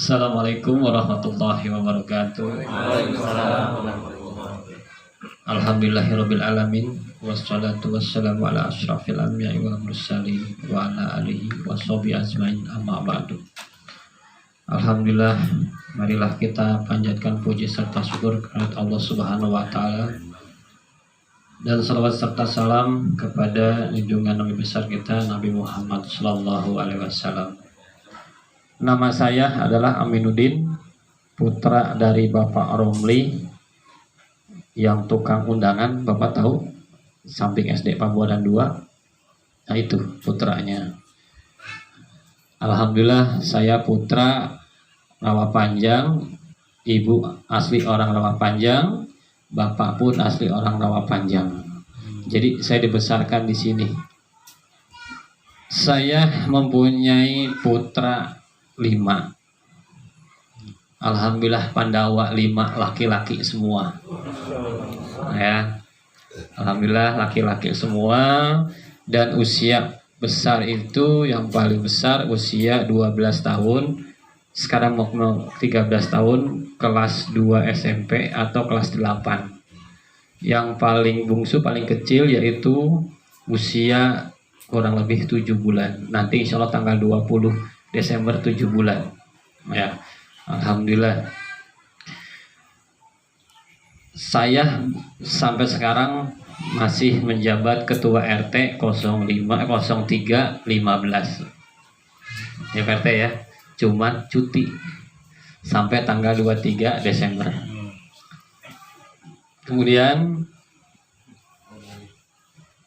Assalamualaikum warahmatullahi wabarakatuh. Waalaikumsalam warahmatullahi wabarakatuh. Alhamdulillahirabbil alamin wassalatu wassalamu ala asyrafil anbiya'i wal mursalin wa ala alihi washabihi ajmain amma ba'du. Alhamdulillah, marilah kita panjatkan puji serta syukur kepada Allah Subhanahu wa taala dan salawat serta salam kepada junjungan Nabi besar kita Nabi Muhammad sallallahu alaihi wasallam. Nama saya adalah Aminuddin, putra dari Bapak Romli yang tukang undangan. Bapak tahu samping SD Pabuaran 2. Nah itu putranya. Alhamdulillah saya putra Rawapanjang, ibu asli orang Rawapanjang, bapak pun asli orang Rawapanjang. Jadi saya dibesarkan di sini. Saya mempunyai putra 5. Alhamdulillah Pandawa 5 laki-laki semua. Ya. Alhamdulillah laki-laki semua, dan usia besar itu yang paling besar usia 12 tahun. Sekarang mau 13 tahun, kelas 2 SMP atau kelas 8. Yang paling bungsu paling kecil yaitu usia kurang lebih 7 bulan. Nanti insya Allah tanggal 20 Desember 7 bulan. Ya, alhamdulillah. Saya sampai sekarang masih menjabat ketua RT 0315. Ya RT ya, cuman cuti sampai tanggal 23 Desember. Kemudian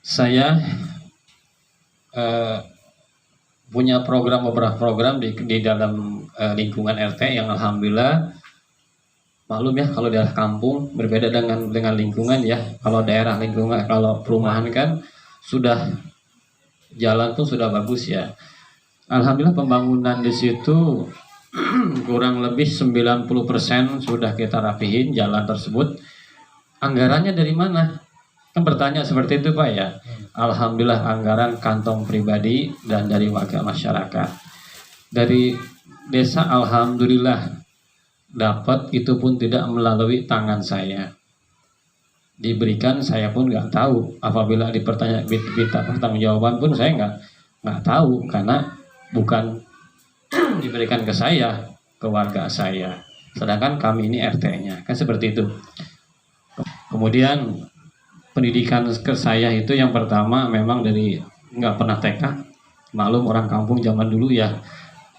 saya punya beberapa program di dalam lingkungan RT yang alhamdulillah, maklum ya kalau daerah kampung berbeda dengan lingkungan ya. Kalau daerah lingkungan, kalau perumahan kan sudah jalan pun sudah bagus ya. Alhamdulillah pembangunan di situ kurang lebih 90% sudah kita rapihin jalan tersebut. Anggarannya dari mana? Kan bertanya seperti itu Pak ya. Alhamdulillah anggaran kantong pribadi dan dari warga masyarakat. Dari desa alhamdulillah dapat, itu pun tidak melalui tangan saya. Diberikan saya pun nggak tahu. Apabila minta pertanggungjawaban pun saya nggak tahu, karena bukan diberikan ke saya, ke warga saya. Sedangkan kami ini RT-nya, kan seperti itu. Kemudian pendidikan ke saya itu yang pertama memang dari nggak pernah TK, maklum orang kampung zaman dulu ya,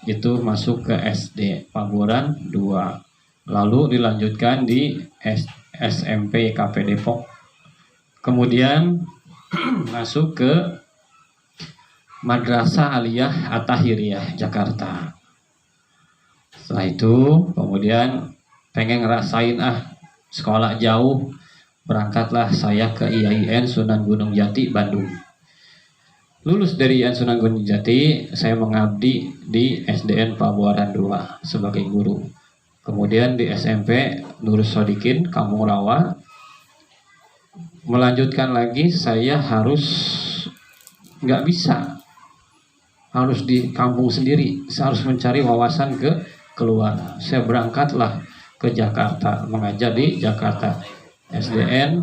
itu masuk ke SD Pabuaran 2, lalu dilanjutkan di SMP KP Depok, kemudian masuk ke Madrasah Aliyah At-Tahiriyah Jakarta. Setelah itu kemudian pengen ngerasain sekolah jauh, berangkatlah saya ke IAIN Sunan Gunung Jati, Bandung. Lulus dari IAIN Sunan Gunung Jati, saya mengabdi di SDN Pabuaran 2 sebagai guru. Kemudian di SMP Nurus Sodikin, Kampung Rawa. Melanjutkan lagi, saya nggak bisa, harus di kampung sendiri. Saya harus mencari wawasan keluar. Saya berangkatlah ke Jakarta, mengajar di Jakarta. SDN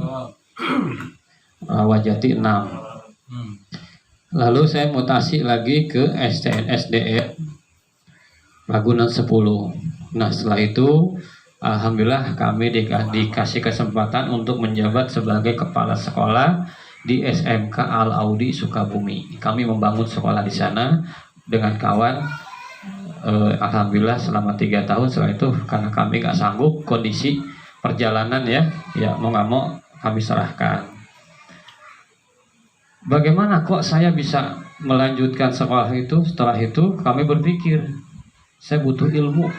Rawajati 6. Lalu saya mutasi lagi ke SDN Ragunan 10. Nah setelah itu alhamdulillah kami dikasih kesempatan untuk menjabat sebagai kepala sekolah di SMK Al Audi Sukabumi. Kami membangun sekolah di sana dengan kawan. Alhamdulillah selama 3 tahun. Setelah itu karena kami nggak sanggup kondisi perjalanan ya mau nggak mau kami serahkan. Bagaimana kok saya bisa melanjutkan sekolah itu? Setelah itu kami berpikir saya butuh ilmu,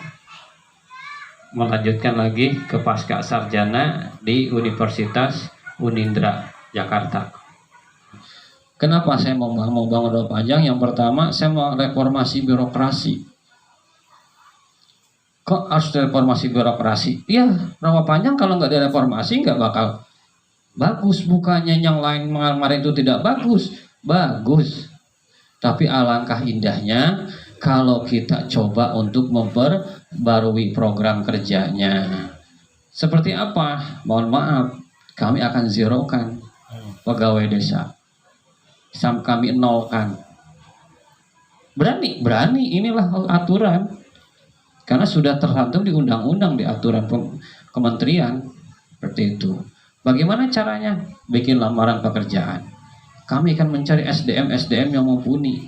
melanjutkan lagi ke pasca sarjana di Universitas Unindra Jakarta. Kenapa saya mau bangun Rawapanjang? Yang pertama saya mau reformasi birokrasi. Kok harus reformasi birokrasi? Ya, Rawapanjang kalau nggak direformasi nggak bakal bagus. Bukannya yang lain kemarin itu tidak bagus, bagus. Tapi alangkah indahnya kalau kita coba untuk memperbarui program kerjanya. Seperti apa? Mohon maaf, kami akan zerokan pegawai desa. Kami nolkan. Berani, inilah aturan. Karena sudah tercantum di undang-undang, di aturan kementerian. Seperti itu. Bagaimana caranya? Bikin lamaran pekerjaan. Kami akan mencari SDM yang mumpuni.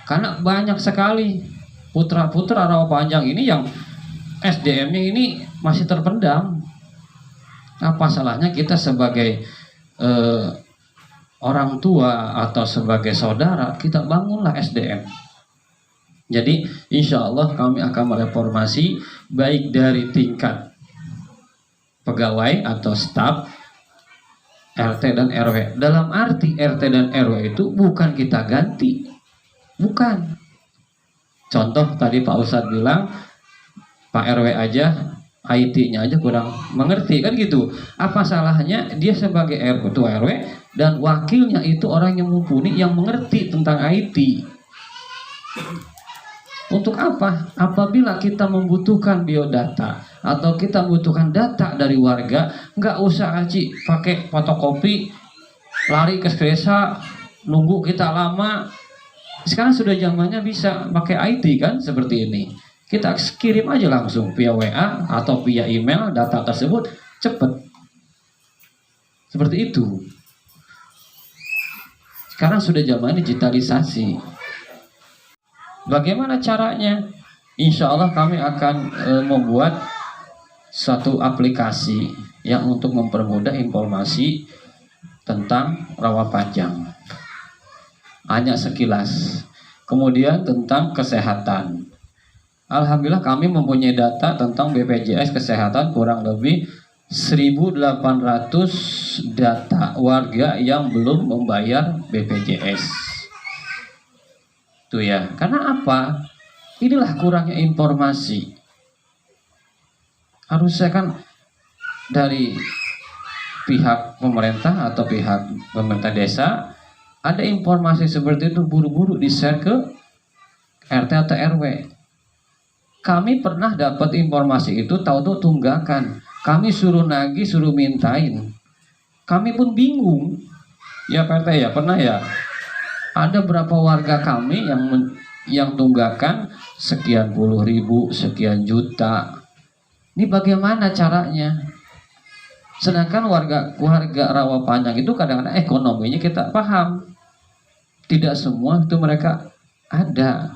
Karena banyak sekali putra-putra Rawapanjang ini yang SDM-nya ini masih terpendam. Apa salahnya kita sebagai orang tua atau sebagai saudara, kita bangunlah SDM. Jadi insya Allah kami akan mereformasi baik dari tingkat pegawai atau staf, RT dan RW. Dalam arti RT dan RW itu bukan kita ganti, bukan. Contoh tadi Pak Ustadz bilang, Pak RW aja IT-nya aja kurang mengerti, kan gitu. Apa salahnya dia sebagai ketua RW dan wakilnya itu orang yang mumpuni, yang mengerti tentang IT. Untuk apa? Apabila kita membutuhkan biodata atau kita membutuhkan data dari warga, nggak usah pakai fotokopi, lari ke desa, nunggu kita lama. Sekarang sudah zamannya bisa pakai IT kan, seperti ini. Kita kirim aja langsung via WA atau via email data tersebut, cepet. Seperti itu. Sekarang sudah zaman digitalisasi. Bagaimana caranya? Insya Allah kami akan membuat satu aplikasi yang untuk mempermudah informasi tentang Rawapanjang. Hanya sekilas. Kemudian tentang kesehatan. Alhamdulillah kami mempunyai data tentang BPJS Kesehatan kurang lebih 1.800 data warga yang belum membayar BPJS. Tuh ya, karena apa? Inilah kurangnya informasi. Harusnya kan dari pihak pemerintah atau pihak pemerintah desa ada informasi seperti itu buru-buru di-share ke RT atau RW. Kami pernah dapat informasi itu tahu-tahu tunggakan. Kami suruh nagih, suruh mintain. Kami pun bingung. Ya Pak RT ya, pernah ya? Ada berapa warga kami yang tunggakan sekian puluh ribu, sekian juta. Ini bagaimana caranya? Sedangkan warga Rawapanjang itu kadang-kadang ekonominya kita paham. Tidak semua itu mereka ada.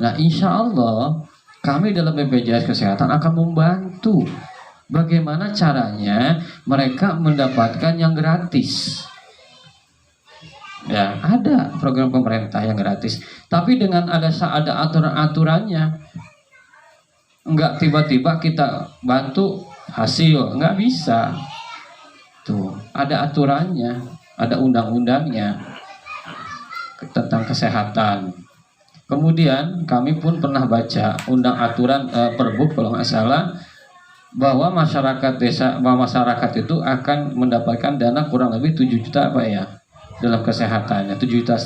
Nah insya Allah kami dalam BPJS Kesehatan akan membantu bagaimana caranya mereka mendapatkan yang gratis. Ya, ada program pemerintah yang gratis, tapi dengan ada aturan-aturannya. Enggak tiba-tiba kita bantu hasil, enggak bisa. Tuh, ada aturannya, ada undang-undangnya tentang kesehatan. Kemudian kami pun pernah baca aturan Perbup kalau nggak salah, bahwa masyarakat itu akan mendapatkan dana kurang lebih 7 juta apa ya? Dalam kesehatannya 7,5 juta.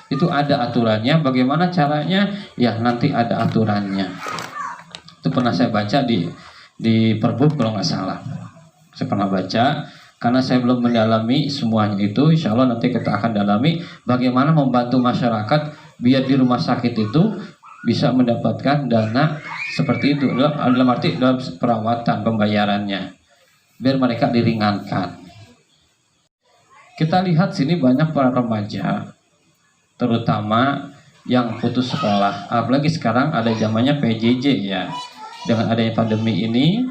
Itu ada aturannya. Bagaimana caranya? Ya nanti ada aturannya. Itu pernah saya baca di Perbup kalau nggak salah. Saya pernah baca. Karena saya belum mendalami semuanya itu, insya Allah nanti kita akan dalami bagaimana membantu masyarakat biar di rumah sakit itu bisa mendapatkan dana seperti itu. Dalam arti dalam perawatan pembayarannya, biar mereka diringankan. Kita lihat sini banyak para remaja, terutama yang putus sekolah. Apalagi sekarang ada zamannya PJJ ya. Dengan adanya pandemi ini,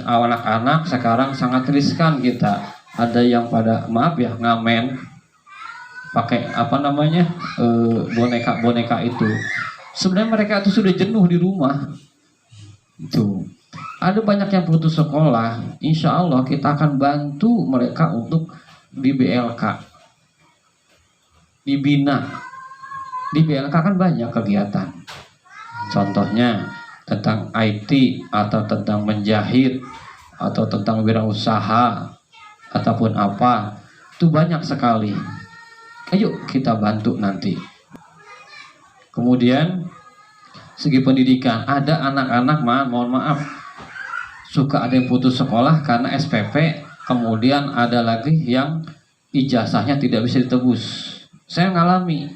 anak-anak sekarang sangat riskan kita. Ada yang pada maaf ya ngamen, pakai boneka-boneka itu. Sebenarnya mereka itu sudah jenuh di rumah. Itu. Ada banyak yang putus sekolah. Insya Allah kita akan bantu mereka untuk di BLK, dibina. Di BLK kan banyak kegiatan. Contohnya tentang IT atau tentang menjahit atau tentang wirausaha ataupun apa. Itu banyak sekali. Ayo kita bantu nanti. Kemudian segi pendidikan, ada anak-anak mohon maaf suka ada yang putus sekolah karena SPP, kemudian ada lagi yang ijazahnya tidak bisa ditebus. Saya ngalami,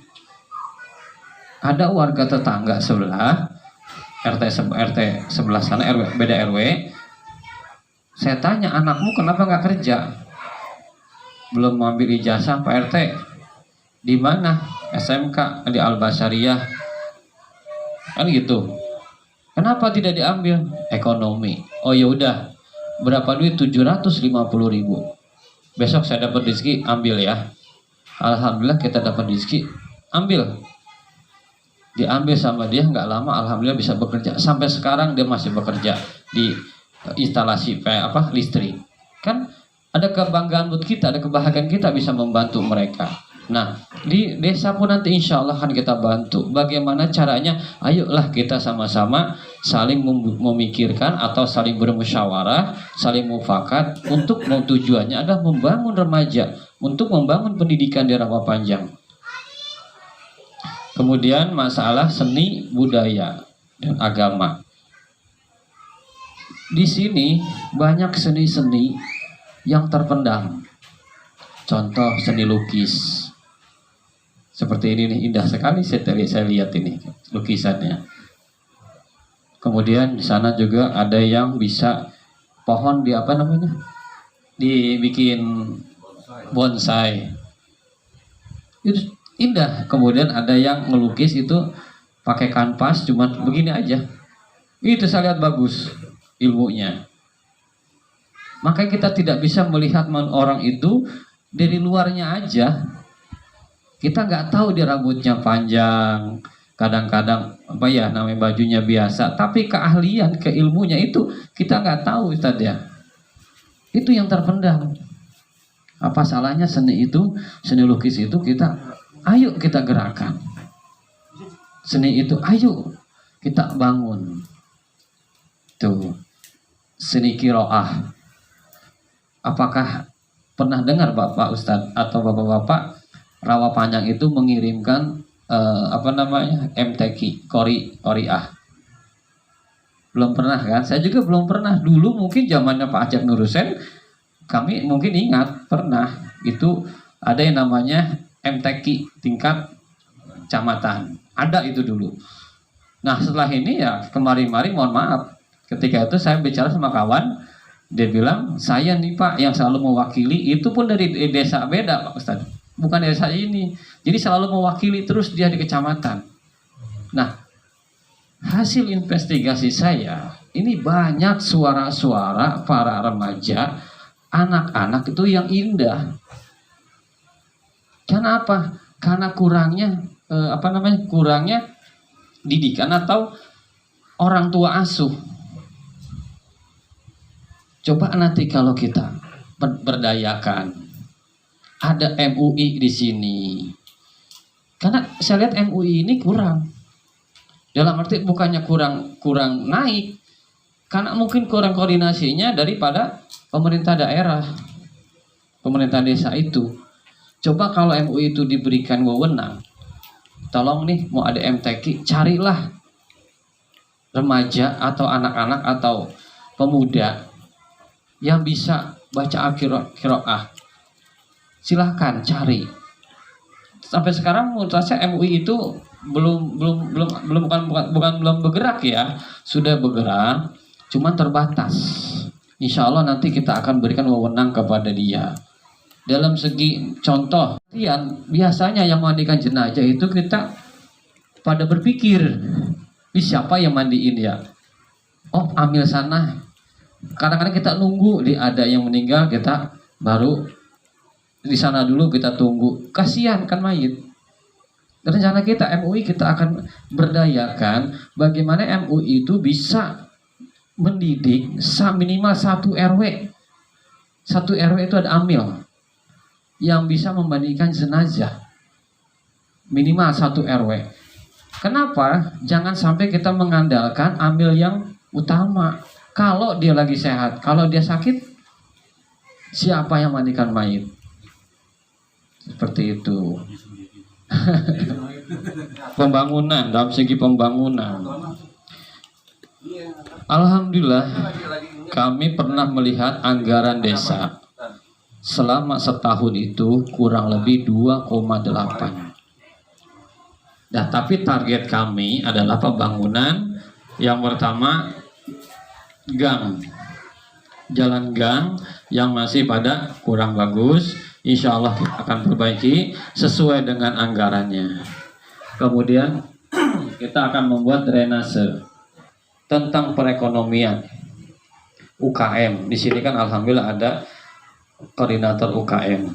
ada warga tetangga sebelah RT sebelah sana, beda RW. Saya tanya, anakmu kenapa nggak kerja? Belum mengambil ijazah Pak RT. Di mana? SMK di Al-Basariyah. Kan gitu. Kenapa tidak diambil? Ekonomi. Oh ya udah. Berapa duit? 750.000. Besok saya dapat rezeki, ambil ya. Alhamdulillah kita dapat rezeki, ambil. Diambil sama dia, nggak lama alhamdulillah bisa bekerja. Sampai sekarang dia masih bekerja di instalasi listrik. Kan ada kebanggaan buat kita, ada kebahagiaan kita bisa membantu mereka. Nah, di desa pun nanti insya Allah akan kita bantu. Bagaimana caranya? Ayolah kita sama-sama saling memikirkan atau saling bermusyawarah, saling mufakat untuk tujuannya adalah membangun remaja, untuk membangun pendidikan di Rawa Panjang. Kemudian masalah seni, budaya, dan agama. Di sini banyak seni-seni yang terpendam. Contoh seni lukis. Seperti ini nih, indah sekali saya lihat ini lukisannya. Kemudian di sana juga ada yang bisa pohon dibikin bonsai. Itu indah. Kemudian ada yang ngelukis itu pakai kanvas cuman begini aja. Itu saya lihat bagus ilmunya. Makanya kita tidak bisa melihat orang itu dari luarnya aja. Kita nggak tahu dia rambutnya panjang, kadang-kadang namanya bajunya biasa, tapi keahlian, keilmunya itu kita nggak tahu, Ustadz ya. Itu yang terpendam. Apa salahnya seni lukis itu ayo kita gerakan. Seni itu ayo kita bangun. Tuh, seni qiraah. Apakah pernah dengar Bapak Ustadz atau Bapak-bapak Rawa Panjang itu mengirimkan MTQ Qoriah? Belum pernah kan? Saya juga belum pernah. Dulu mungkin zamannya Pak Ajak Nurusen, kami mungkin ingat pernah. Itu ada yang namanya MTQ tingkat kecamatan. Ada itu dulu. Nah setelah ini ya kemarin-kemarin mohon maaf, ketika itu saya bicara sama kawan, dia bilang saya nih Pak yang selalu mewakili, itu pun dari desa beda Pak Ustadz, bukan desa ini. Jadi selalu mewakili terus dia di kecamatan. Nah hasil investigasi saya, ini banyak suara-suara para remaja, anak-anak itu yang indah. Karena apa? Karena kurangnya kurangnya didikan atau orang tua asuh. Coba nanti kalau kita berdayakan, ada MUI di sini. Karena saya lihat MUI ini kurang. Dalam arti bukannya kurang naik, karena mungkin kurang koordinasinya daripada pemerintah daerah, pemerintah desa itu. Coba kalau MUI itu diberikan wewenang, tolong nih mau ada MTQ, carilah remaja atau anak-anak atau pemuda yang bisa baca qiraah. Silahkan cari. Sampai sekarang menurut saya MUI itu belum bergerak ya, sudah bergerak, cuman terbatas. Insya Allah nanti kita akan berikan wewenang kepada dia. Dalam segi contoh, biasanya yang mandikan jenazah itu kita pada berpikir, ini siapa yang mandiin ya? Oh, ambil sana. Kadang-kadang kita nunggu ada yang meninggal, kita baru di sana dulu kita tunggu. Kasihan kan mayit. Rencana kita MUI kita akan berdayakan bagaimana MUI itu bisa mendidik minimal 1 RW. 1 RW itu ada amil yang bisa memandikan jenazah. Minimal 1 RW. Kenapa? Jangan sampai kita mengandalkan amil yang utama. Kalau dia lagi sehat, kalau dia sakit, siapa yang mandikan mayit? Seperti itu. Pembangunan, dalam segi pembangunan. Alhamdulillah, kami pernah melihat anggaran desa selama setahun itu kurang lebih 2,8. Nah, tapi target kami adalah pembangunan yang pertama gang, jalan gang yang masih pada kurang bagus. Insya Allah kita akan perbaiki sesuai dengan anggarannya. Kemudian kita akan membuat drainase tentang perekonomian UKM. Di sini kan alhamdulillah ada koordinator UKM.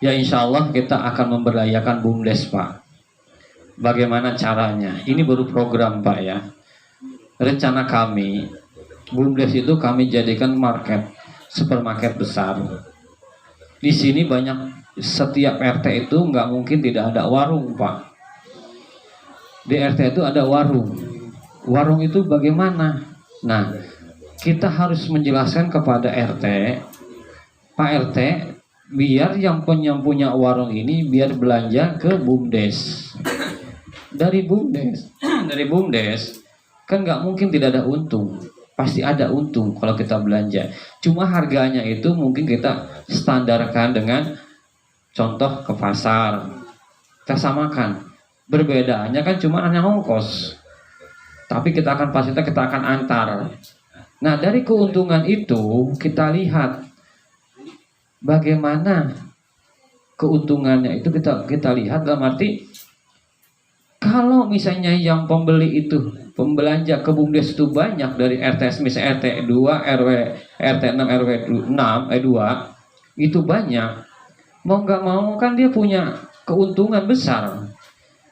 Ya insya Allah kita akan memberdayakan BUMDes Pak. Bagaimana caranya? Ini baru program Pak ya. Rencana kami BUMDes itu kami jadikan market, supermarket besar. Di sini banyak, setiap RT itu nggak mungkin tidak ada warung Pak. Di RT itu ada warung. Warung itu bagaimana? Nah, kita harus menjelaskan kepada RT, Pak RT, biar yang punya warung ini biar belanja ke BUMDes. Dari BUMDes kan nggak mungkin tidak ada untung. Pasti ada untung kalau kita belanja. Cuma harganya itu mungkin kita standarkan dengan contoh ke pasar. Kita samakan. Perbedaannya kan cuma hanya ongkos. Tapi kita akan fasilitas, kita akan antar. Nah, dari keuntungan itu kita lihat bagaimana keuntungannya itu kita lihat dalam arti kalau misalnya yang pembeli itu pembelanja ke BUMDes itu banyak dari RT misalnya RT 2 RW RT 6 RW 6 2 itu banyak, mau nggak mau kan dia punya keuntungan besar.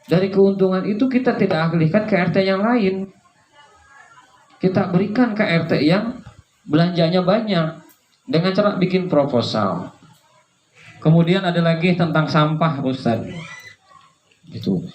Dari keuntungan itu kita tidak alihkan ke RT yang lain, kita berikan ke RT yang belanjanya banyak dengan cara bikin proposal. Kemudian ada lagi tentang sampah Ustaz gitu.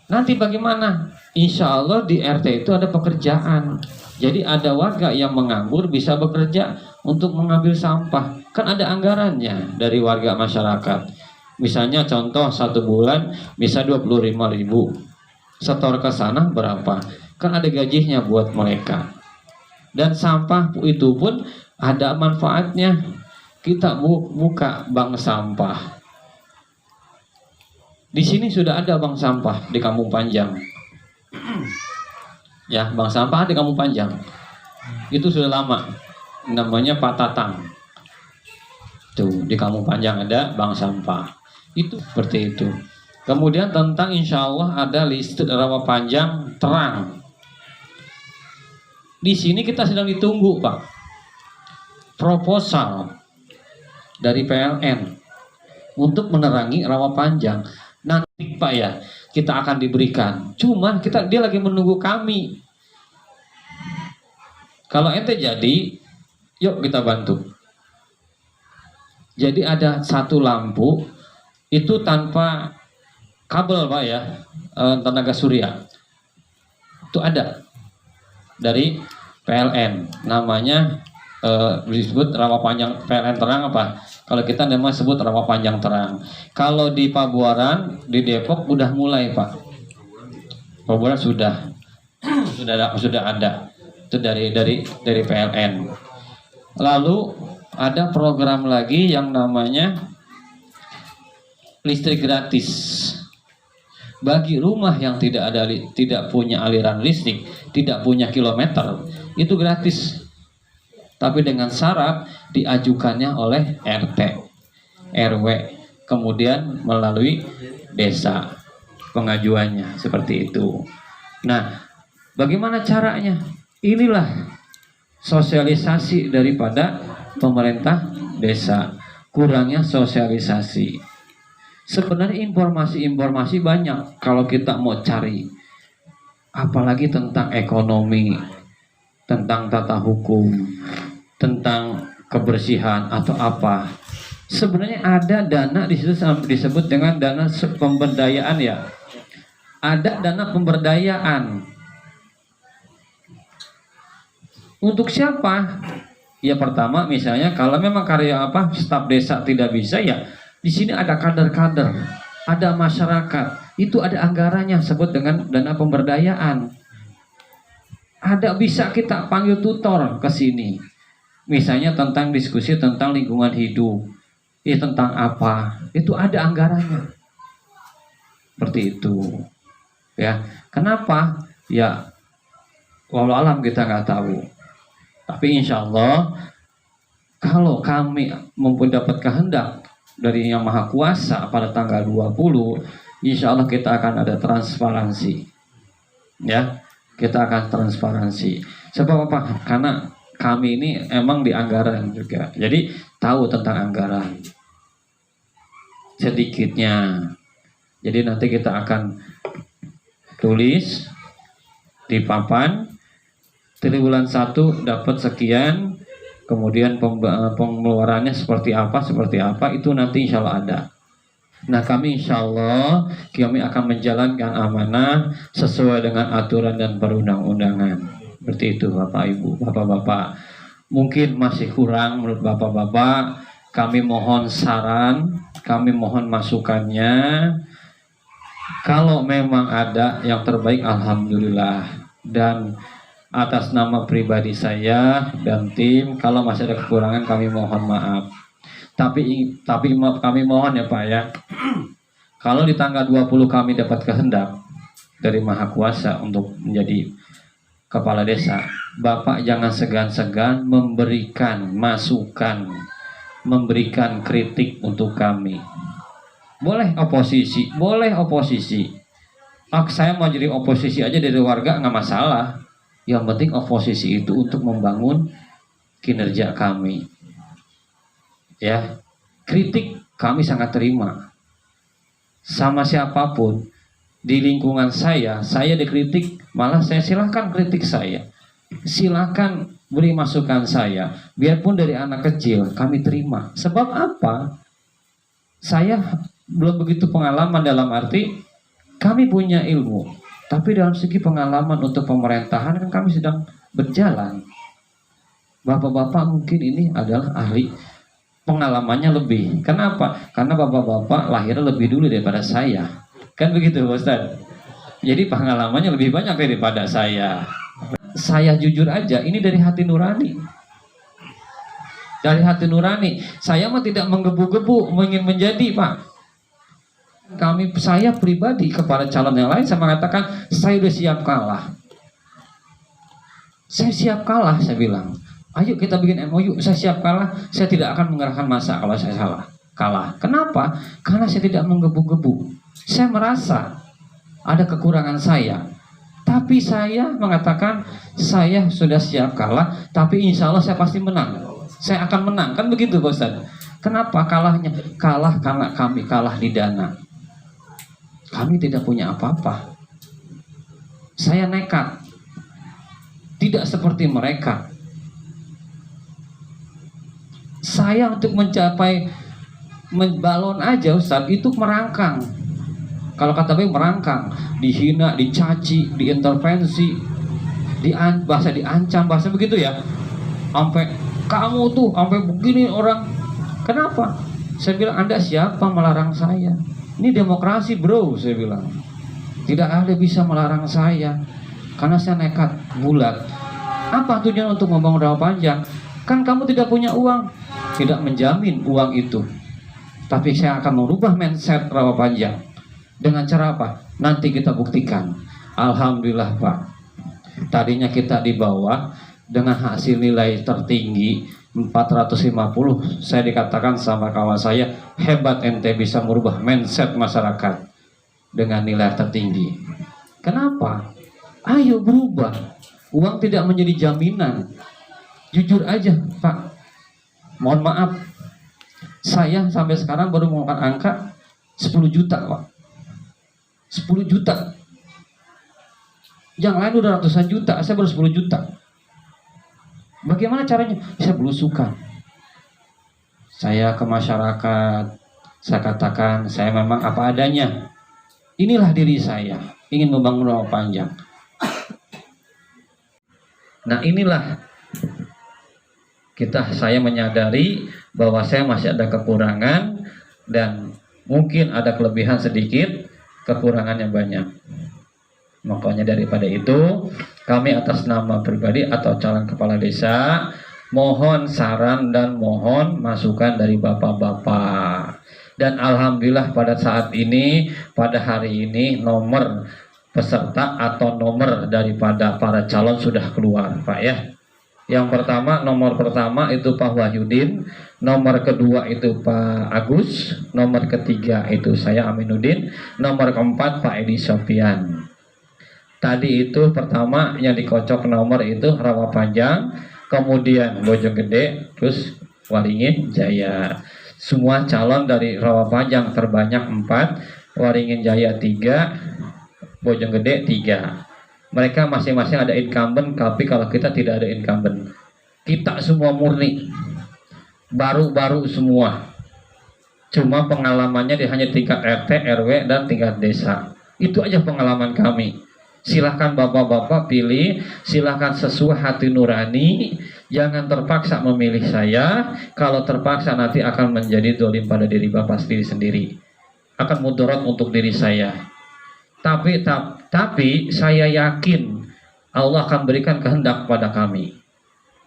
Nanti bagaimana? Insya Allah di RT itu ada pekerjaan. Jadi ada warga yang menganggur bisa bekerja untuk mengambil sampah. Kan ada anggarannya dari warga masyarakat. Misalnya contoh 1 bulan bisa 25.000. Setor ke sana berapa? Kan ada gajinya buat mereka. Dan sampah itu pun ada manfaatnya. Kita buka bank sampah. Di sini sudah ada bank sampah di Kampung Panjang. Ya, bank sampah di Kampung Panjang. Itu sudah lama. Namanya Pak Tatang. Tuh, di Kampung Panjang ada bank sampah. Itu seperti itu. Kemudian tentang insya Allah ada listrik rawa panjang terang. Di sini kita sedang ditunggu Pak. Proposal dari PLN untuk menerangi rawa panjang. Nanti Pak ya, kita akan diberikan. Cuman dia lagi menunggu kami. Kalau ente jadi, yuk kita bantu. Jadi ada satu lampu itu tanpa kabel Pak ya, tenaga surya. Itu ada dari PLN, namanya disebut rawa panjang PLN terang apa? Kalau kita memang sebut rawa panjang terang. Kalau di Pabuaran, di Depok udah mulai Pak. Pabuaran sudah ada. Itu dari PLN. Lalu ada program lagi yang namanya listrik gratis. Bagi rumah yang tidak punya aliran listrik, tidak punya kilometer, itu gratis. Tapi dengan syarat diajukannya oleh RT, RW, kemudian melalui desa pengajuannya seperti itu. Nah, bagaimana caranya? Inilah sosialisasi daripada pemerintah desa. Kurangnya sosialisasi. Sebenarnya informasi banyak kalau kita mau cari, apalagi tentang ekonomi, tentang tata hukum, tentang kebersihan atau apa. Sebenarnya ada dana di situ disebut dengan dana pemberdayaan ya. Ada dana pemberdayaan. Untuk siapa? Ya pertama misalnya kalau memang staf desa tidak bisa ya di sini ada kader-kader ada masyarakat, itu ada anggarannya, sebut dengan dana pemberdayaan. Ada, bisa kita panggil tutor ke sini. Misalnya tentang diskusi tentang lingkungan hidup. Tentang apa? Itu ada anggarannya. Seperti itu. Ya, kenapa? Ya, walau alam kita nggak tahu. Tapi insya Allah kalau kami mendapat kehendak dari Yang Maha Kuasa pada tanggal 20, insya Allah kita akan ada transparansi. Ya, kita akan transparansi. Sebab apa? Karena kami ini emang di anggaran juga, jadi tahu tentang anggaran sedikitnya. Jadi nanti kita akan tulis di papan, triwulan 1 dapat sekian, kemudian pengeluarannya seperti apa, itu nanti insya Allah ada. Nah, kami insya Allah kami akan menjalankan amanah sesuai dengan aturan dan perundang-undangan. Seperti itu Bapak Ibu, Bapak-bapak. Mungkin masih kurang menurut Bapak-bapak, kami mohon saran, kami mohon masukannya. Kalau memang ada yang terbaik, alhamdulillah. Dan atas nama pribadi saya dan tim, kalau masih ada kekurangan kami mohon maaf. Tapi kami mohon ya Pak ya, kalau di tanggal 20 kami dapat kehendak dari Maha Kuasa untuk menjadi kepala desa, Bapak jangan segan-segan memberikan masukan, memberikan kritik untuk kami. Boleh oposisi, saya mau jadi oposisi aja dari warga nggak masalah. Yang penting oposisi itu untuk membangun kinerja kami. Ya, kritik kami sangat terima. Sama siapapun di lingkungan saya dikritik, malah saya silahkan kritik saya, silahkan beri masukan saya, biarpun dari anak kecil kami terima. Sebab apa? Saya belum begitu pengalaman, dalam arti kami punya ilmu, tapi dalam segi pengalaman untuk pemerintahan kan kami sedang berjalan. Bapak-bapak mungkin ini adalah ahli, pengalamannya lebih. Kenapa? Karena bapak-bapak lahirnya lebih dulu daripada saya. Kan begitu Ustaz? Jadi pengalamannya lebih banyak daripada saya. Saya jujur aja, ini dari hati nurani. Dari hati nurani. Saya mah tidak menggebu-gebu ingin menjadi, Pak. Saya pribadi kepada calon yang lain, saya mengatakan saya sudah siap kalah. Saya siap kalah, saya bilang. Ayo kita bikin MOU, saya siap kalah. Saya tidak akan mengerahkan massa kalau saya kalah. Kenapa? Karena saya tidak menggebu-gebu. Saya merasa ada kekurangan saya, tapi saya mengatakan saya sudah siap kalah, tapi insya Allah saya pasti menang. Saya akan menang, kan begitu Pak Ustaz? Kenapa kalahnya? Kalah karena kami kalah di dana. Kami tidak punya apa-apa. Saya nekat, tidak seperti mereka. Saya untuk mencapai balon aja Ustaz, itu merangkang. Kalau kata baik merangkang, dihina, dicaci, diintervensi, bahasa diancam, bahasa begitu ya. Sampai kamu tuh, sampai begini orang. Kenapa? Saya bilang, Anda siapa melarang saya? Ini demokrasi bro, saya bilang. Tidak ada bisa melarang saya, karena saya nekat, bulat. Apa tujuan untuk membangun rawa panjang? Kan kamu tidak punya uang, tidak menjamin uang itu. Tapi saya akan merubah mindset rawa panjang. Dengan cara apa? Nanti kita buktikan. Alhamdulillah Pak, tadinya kita di bawah, dengan hasil nilai tertinggi 450, saya dikatakan sama kawan saya, hebat ente bisa merubah mindset masyarakat dengan nilai tertinggi. Kenapa? Ayo berubah. Uang tidak menjadi jaminan. Jujur aja Pak, mohon maaf, saya sampai sekarang baru mengungkapkan angka 10 juta Pak. 10 juta. Yang lain udah ratusan juta, saya baru 10 juta. Bagaimana caranya? Saya belusukan. Saya ke masyarakat, saya katakan saya memang apa adanya. Inilah diri saya, ingin membangun rawa panjang. Nah inilah saya menyadari bahwa saya masih ada kekurangan, dan Mungkin ada kelebihan sedikit, kekurangannya banyak. Makanya daripada itu, kami atas nama pribadi atau calon kepala desa mohon saran dan mohon masukan dari bapak-bapak. Dan alhamdulillah pada saat ini, pada hari ini nomor peserta atau nomor daripada para calon sudah keluar, Pak ya. Yang pertama, nomor pertama itu Pak Wahyudin, nomor kedua itu Pak Agus, nomor ketiga itu saya Aminuddin, nomor keempat Pak Edi Sofian. Tadi itu pertama yang dikocok nomor itu Rawa Panjang, kemudian Bojonggede, terus Waringin Jaya. Semua calon dari Rawa Panjang terbanyak 4, Waringin Jaya 3, Bojonggede 3. Mereka masing-masing ada incumbent, tapi kalau kita tidak ada incumbent. Kita semua murni, baru-baru semua. Cuma pengalamannya hanya tingkat RT, RW, dan tingkat desa. Itu aja pengalaman kami. Silahkan bapak-bapak pilih, silahkan sesuai hati nurani. Jangan terpaksa memilih saya. Kalau terpaksa nanti akan menjadi dolim pada diri bapak sendiri. Akan mudarat untuk diri saya. Tapi saya yakin Allah akan berikan kehendak pada kami.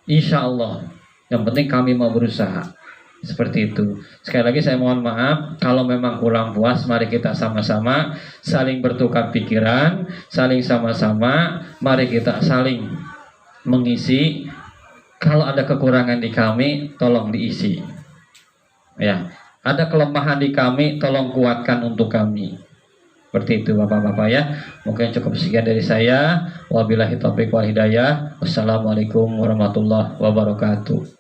Insya Allah. Yang penting kami mau berusaha. Seperti itu. Sekali lagi saya mohon maaf kalau memang kurang puas, mari kita sama-sama saling bertukar pikiran, saling sama-sama, mari kita saling mengisi. Kalau ada kekurangan di kami, tolong diisi. Ya, ada kelemahan di kami, tolong kuatkan untuk kami. Seperti itu bapak-bapak ya. Mungkin cukup sekian dari saya. Wabillahi taufiq wal hidayah. Wassalamualaikum warahmatullahi wabarakatuh.